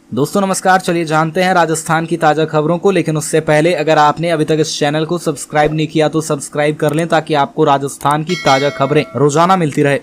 दोस्तों नमस्कार, चलिए जानते हैं राजस्थान की ताजा खबरों को। लेकिन उससे पहले अगर आपने अभी तक इस चैनल को सब्सक्राइब नहीं किया तो सब्सक्राइब कर लें ताकि आपको राजस्थान की ताजा खबरें रोजाना मिलती रहे।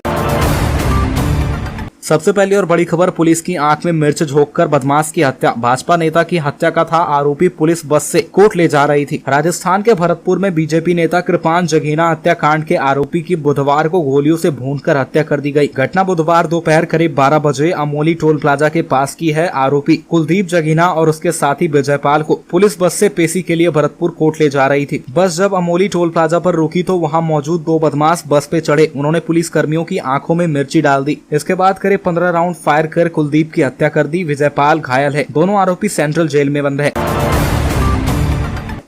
सबसे पहली और बड़ी खबर, पुलिस की आंख में मिर्च झोंककर बदमाश की हत्या। भाजपा नेता की हत्या का था आरोपी पुलिस बस से कोर्ट ले जा रही थी। राजस्थान के भरतपुर में बीजेपी नेता कृपान जगीना हत्याकांड के आरोपी की बुधवार को गोलियों से भूनकर हत्या कर दी गई। घटना बुधवार दोपहर करीब 12 बजे अमोली टोल प्लाजा के पास की है। आरोपी कुलदीप जगीना और उसके साथी विजयपाल को पुलिस बस से पेशी के लिए भरतपुर कोर्ट ले जा रही थी। बस जब अमोली टोल प्लाजा पर रुकी तो वहाँ मौजूद 2 बदमाश बस पे चढ़े। उन्होंने पुलिस कर्मियों की आंखों में मिर्ची डाल दी। इसके बाद करीब 15 राउंड फायर कर कुलदीप की हत्या कर दी। विजयपाल घायल है। दोनों आरोपी सेंट्रल जेल में बंद है।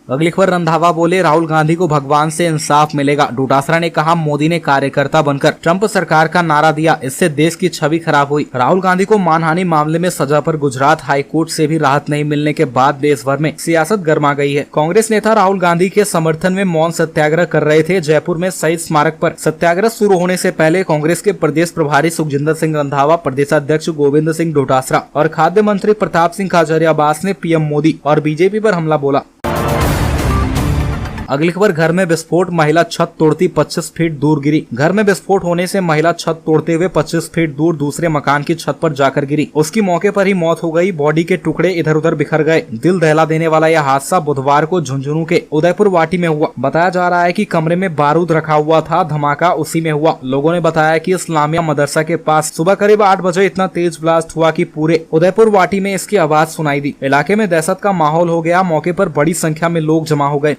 अगली खबर, रंधावा बोले राहुल गांधी को भगवान से इंसाफ मिलेगा। डोटासरा ने कहा मोदी ने कार्यकर्ता बनकर ट्रंप सरकार का नारा दिया, इससे देश की छवि खराब हुई। राहुल गांधी को मानहानि मामले में सजा पर गुजरात हाईकोर्ट से भी राहत नहीं मिलने के बाद देश भर में सियासत गर्मा गई है। कांग्रेस नेता राहुल गांधी के समर्थन में मौन सत्याग्रह कर रहे थे। जयपुर में शहीद स्मारक पर सत्याग्रह शुरू होने से पहले कांग्रेस के प्रदेश प्रभारी सुखजिंदर सिंह रंधावा, प्रदेशाध्यक्ष गोविंद सिंह डोटासरा और खाद्य मंत्री प्रताप सिंह खाचरियावास ने पीएम मोदी और बीजेपी पर हमला बोला। अगली खबर, घर में विस्फोट, महिला छत तोड़ती 25 फीट दूर गिरी। घर में विस्फोट होने से महिला छत तोड़ते हुए 25 फीट दूर दूसरे मकान की छत पर जाकर गिरी। उसकी मौके पर ही मौत हो गई। बॉडी के टुकड़े इधर उधर बिखर गए। दिल दहला देने वाला यह हादसा बुधवार को झुंझुनू के उदयपुर वाटी में हुआ। बताया जा रहा है कि कमरे में बारूद रखा हुआ था। धमाका उसी में हुआ। लोगों ने बताया कि इस्लामिया मदरसा के पास सुबह करीब 8 बजे इतना तेज ब्लास्ट हुआ कि पूरे उदयपुर वाटी में इसकी आवाज सुनाई दी। इलाके में दहशत का माहौल हो गया। मौके पर बड़ी संख्या में लोग जमा हो गए।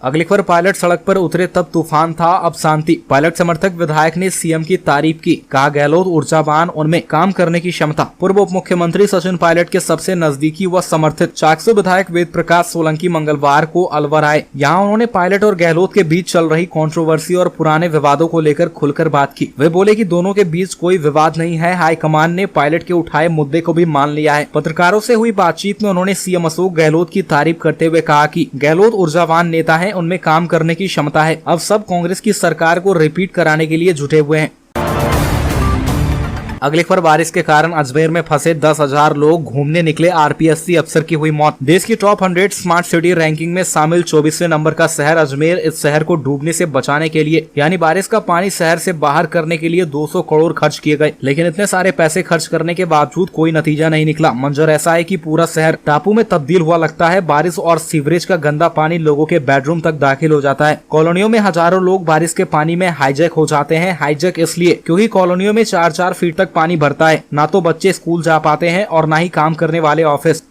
अगली खबर, पायलट सड़क पर उतरे तब तूफान था, अब शांति। पायलट समर्थक विधायक ने सीएम की तारीफ की। कहा गहलोत ऊर्जावान, उनमें काम करने की क्षमता। पूर्व उप मुख्यमंत्री सचिन पायलट के सबसे नजदीकी व समर्थित चाकसू विधायक वेद प्रकाश सोलंकी मंगलवार को अलवर आए। यहाँ उन्होंने पायलट और गहलोत के बीच चल रही कंट्रोवर्सी और पुराने विवादों को लेकर खुलकर बात की। वे बोले कि दोनों के बीच कोई विवाद नहीं है। हाईकमान ने पायलट के उठाए मुद्दे को भी मान लिया है। पत्रकारों से हुई बातचीत में उन्होंने सीएम अशोक गहलोत की तारीफ करते हुए कहा कि गहलोत ऊर्जावान नेता है, उनमें काम करने की क्षमता है। अब सब कांग्रेस की सरकार को रिपीट कराने के लिए जुटे हुए हैं। अगली खबर, बारिश के कारण अजमेर में फंसे 10,000 लोग, घूमने निकले आरपीएससी अफसर की हुई मौत। देश की टॉप 100 स्मार्ट सिटी रैंकिंग में शामिल 24वें नंबर का शहर अजमेर इस शहर को डूबने से बचाने के लिए यानी बारिश का पानी शहर से बाहर करने के लिए 200 करोड़ खर्च किए गए। लेकिन इतने सारे पैसे खर्च करने के बावजूद कोई नतीजा नहीं निकला। मंजर ऐसा है कि पूरा शहर टापू में तब्दील हुआ लगता है। बारिश और सीवरेज का गंदा पानी लोगों के बेडरूम तक दाखिल हो जाता है। कॉलोनियों में हजारों लोग बारिश के पानी में हाईजैक हो जाते हैं। हाईजैक इसलिए क्योंकि कॉलोनियों में 4-4 फीट तक पानी भरता है। ना तो बच्चे स्कूल जा पाते हैं और ना ही काम करने वाले ऑफिस।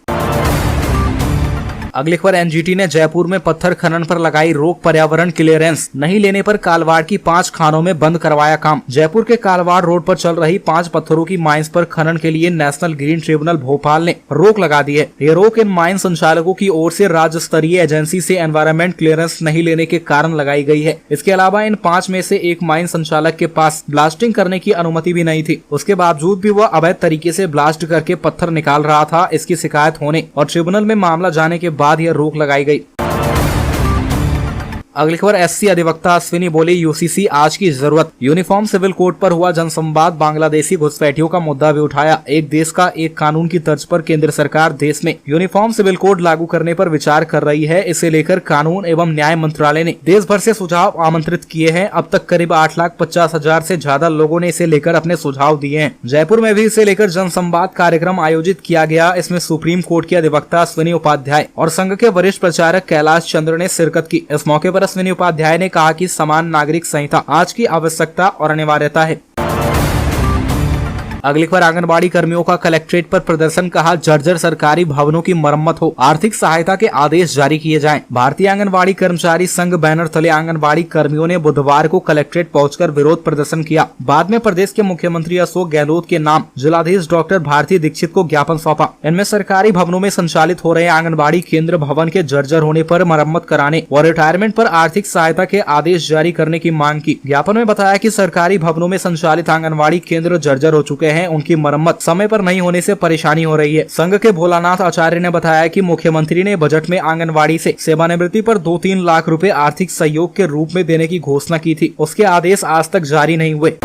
अगली खबर, एनजीटी ने जयपुर में पत्थर खनन पर लगाई रोक, पर्यावरण क्लियरेंस नहीं लेने पर कालवाड़ की 5 खानों में बंद करवाया काम। जयपुर के कालवाड़ रोड पर चल रही 5 पत्थरों की माइंस पर खनन के लिए नेशनल ग्रीन ट्रिब्यूनल भोपाल ने रोक लगा दी है। ये रोक इन माइन संचालकों की ओर से राज्य स्तरीय एजेंसी से एनवायरमेंट क्लियरेंस नहीं लेने के कारण लगाई गई है। इसके अलावा इन 5 में से एक माइन संचालक के पास ब्लास्टिंग करने की अनुमति भी नहीं थी। उसके बावजूद भी वह अवैध तरीके से ब्लास्ट करके पत्थर निकाल रहा था। इसकी शिकायत होने और ट्रिब्यूनल में मामला जाने के बाद यह रोक लगाई गई। अगली खबर, एससी अधिवक्ता अश्विनी बोली यूसीसी आज की जरूरत। यूनिफॉर्म सिविल कोड पर हुआ जनसंवाद, बांग्लादेशी घुसपैठियों का मुद्दा भी उठाया। एक देश का एक कानून की तर्ज पर केंद्र सरकार देश में यूनिफॉर्म सिविल कोड लागू करने पर विचार कर रही है। इसे लेकर कानून एवं न्याय मंत्रालय ने देश भर से सुझाव आमंत्रित किए हैं। अब तक करीब 8,50,000 से ज्यादा लोगों ने इसे लेकर अपने सुझाव दिए हैं। जयपुर में भी इसे लेकर जनसंवाद कार्यक्रम आयोजित किया गया। इसमें सुप्रीम कोर्ट के अधिवक्ता अश्विनी उपाध्याय और संघ के वरिष्ठ प्रचारक कैलाश चंद्र ने शिरकत की। इस मौके पर अश्विनी उपाध्याय ने कहा कि समान नागरिक संहिता आज की आवश्यकता और अनिवार्यता है। अगली खबर, आंगनबाड़ी कर्मियों का कलेक्ट्रेट पर प्रदर्शन, कहा जर्जर सरकारी भवनों की मरम्मत हो, आर्थिक सहायता के आदेश जारी किए जाएं। भारतीय आंगनबाड़ी कर्मचारी संघ बैनर तले आंगनबाड़ी कर्मियों ने बुधवार को कलेक्ट्रेट पहुंचकर विरोध प्रदर्शन किया। बाद में प्रदेश के मुख्यमंत्री अशोक गहलोत के नाम जिलाधीश डॉक्टर भारती दीक्षित को ज्ञापन सौंपा। इनमें सरकारी भवनों में संचालित हो रहे आंगनबाड़ी केंद्र भवन के जर्जर होने पर मरम्मत कराने और रिटायरमेंट पर आर्थिक सहायता के आदेश जारी करने की मांग की। ज्ञापन में बताया कि सरकारी भवनों में संचालित आंगनबाड़ी केंद्र जर्जर हो चुके हैं। उनकी मरम्मत समय पर नहीं होने से परेशानी हो रही है। संघ के भोलानाथ आचार्य ने बताया कि मुख्यमंत्री ने बजट में आंगनबाड़ी से सेवानिवृत्ति पर 2-3 लाख रुपए आर्थिक सहयोग के रूप में देने की घोषणा की थी। उसके आदेश आज तक जारी नहीं हुए।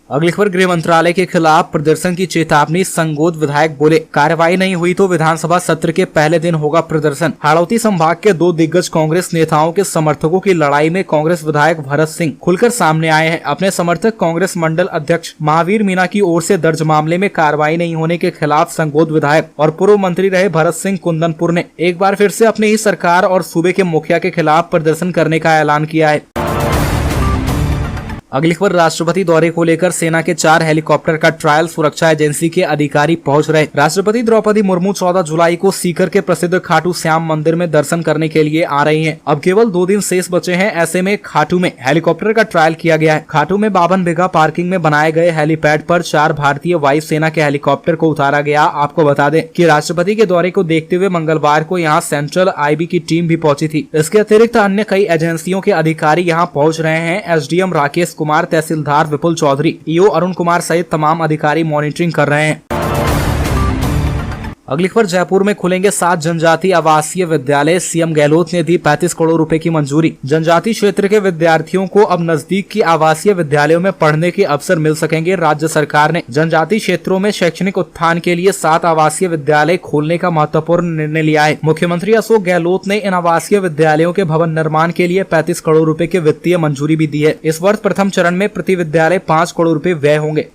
अगली खबर, गृह मंत्रालय के खिलाफ प्रदर्शन की चेतावनी, संगोद विधायक बोले कार्रवाई नहीं हुई तो विधानसभा सत्र के पहले दिन होगा प्रदर्शन। हाड़ौती संभाग के दो दिग्गज कांग्रेस नेताओं के समर्थकों की लड़ाई में कांग्रेस विधायक भरत सिंह खुलकर सामने आए हैं। अपने समर्थक कांग्रेस मंडल अध्यक्ष महावीर मीणा की ओर से दर्ज मामले में कार्रवाई नहीं होने के खिलाफ संगोद विधायक और पूर्व मंत्री रहे भरत सिंह कुंदनपुर ने एक बार फिर से अपनी ही सरकार और सूबे के मुखिया के खिलाफ प्रदर्शन करने का ऐलान किया है। अगली खबर, राष्ट्रपति दौरे को लेकर सेना के 4 हेलीकॉप्टर का ट्रायल सुरक्षा एजेंसी के अधिकारी पहुंच रहे। राष्ट्रपति द्रौपदी मुर्मू 14 जुलाई को सीकर के प्रसिद्ध खाटू श्याम मंदिर में दर्शन करने के लिए आ रही हैं। अब केवल 2 दिन शेष बचे हैं। ऐसे में खाटू में हेलीकॉप्टर का ट्रायल किया गया है। खाटू में 52 बीघा पार्किंग में बनाए गए हेलीपैड पर 4 भारतीय वायुसेना के हेलीकॉप्टर को उतारा गया। आपको बता दें कि राष्ट्रपति के दौरे को देखते हुए मंगलवार को यहाँ सेंट्रल IB की टीम भी पहुंची थी। इसके अतिरिक्त अन्य कई एजेंसियों के अधिकारी यहाँ पहुंच रहे हैं। SDM राकेश कुमार, तहसीलदार विपुल चौधरी, EO अरुण कुमार सहित तमाम अधिकारी मॉनिटरिंग कर रहे हैं। अगली खबर, जयपुर में खुलेंगे 7 जनजातीय आवासीय विद्यालय। सीएम गहलोत ने दी 35 करोड़ रुपए की मंजूरी। जनजातीय क्षेत्र के विद्यार्थियों को अब नजदीक की आवासीय विद्यालयों में पढ़ने के अवसर मिल सकेंगे। राज्य सरकार ने जनजातीय क्षेत्रों में शैक्षणिक उत्थान के लिए 7 आवासीय विद्यालय खोलने का महत्वपूर्ण निर्णय लिया है। मुख्यमंत्री अशोक गहलोत ने इन आवासीय विद्यालयों के भवन निर्माण के लिए 35 करोड़ रुपए की वित्तीय मंजूरी भी दी है। इस वर्ष प्रथम चरण में प्रति विद्यालय 5 करोड़ रुपए व्यय होंगे।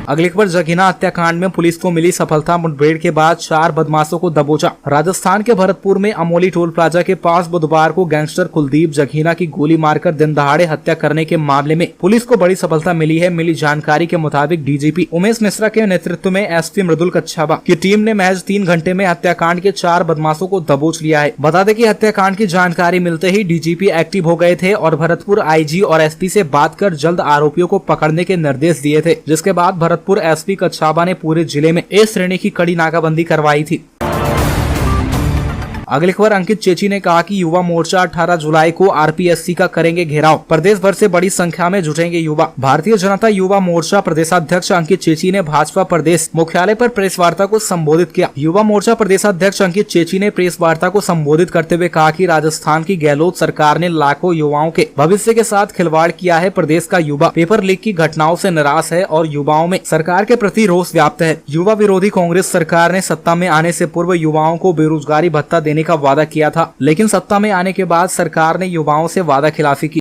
अगली खबर, जगीना हत्याकांड में पुलिस को मिली सफलता। मुठभेड़ के बाद 4 बदमाशों को दबोचा। राजस्थान के भरतपुर में अमोली टोल प्लाजा के पास बुधवार को गैंगस्टर कुलदीप जगीना की गोली मारकर दिन दहाड़े हत्या करने के मामले में पुलिस को बड़ी सफलता मिली है। मिली जानकारी के मुताबिक DGP उमेश मिश्रा के नेतृत्व में SP मृदुल कच्छावा की टीम ने महज 3 घंटे में हत्याकांड के 4 बदमाशों को दबोच लिया है। बता दें कि हत्याकांड की जानकारी मिलते ही DGP एक्टिव हो गए थे और भरतपुर IG और SP से बात कर जल्द आरोपियों को पकड़ने के निर्देश दिए थे, जिसके बाद भरतपुर SP कच्छावा ने पूरे जिले में A श्रेणी की कड़ी नाकाबंदी करवाई थी। अगली खबर, अंकित चेची ने कहा कि युवा मोर्चा 18 जुलाई को RPSC का करेंगे घेराव। प्रदेश भर से बड़ी संख्या में जुटेंगे युवा। भारतीय जनता युवा मोर्चा प्रदेशाध्यक्ष अंकित चेची ने भाजपा प्रदेश मुख्यालय पर प्रेस वार्ता को संबोधित किया। युवा मोर्चा प्रदेशाध्यक्ष अंकित चेची ने प्रेस वार्ता को संबोधित करते हुए कहा कि राजस्थान की गहलोत सरकार ने लाखों युवाओं के भविष्य के साथ खिलवाड़ किया है। प्रदेश का युवा पेपर लीक की घटनाओं से निराश है और युवाओं में सरकार के प्रति रोष व्याप्त है। युवा विरोधी कांग्रेस सरकार ने सत्ता में आने से पूर्व युवाओं को बेरोजगारी भत्ता देने का वादा किया था, लेकिन सत्ता में आने के बाद सरकार ने युवाओं से वादा खिलाफी की।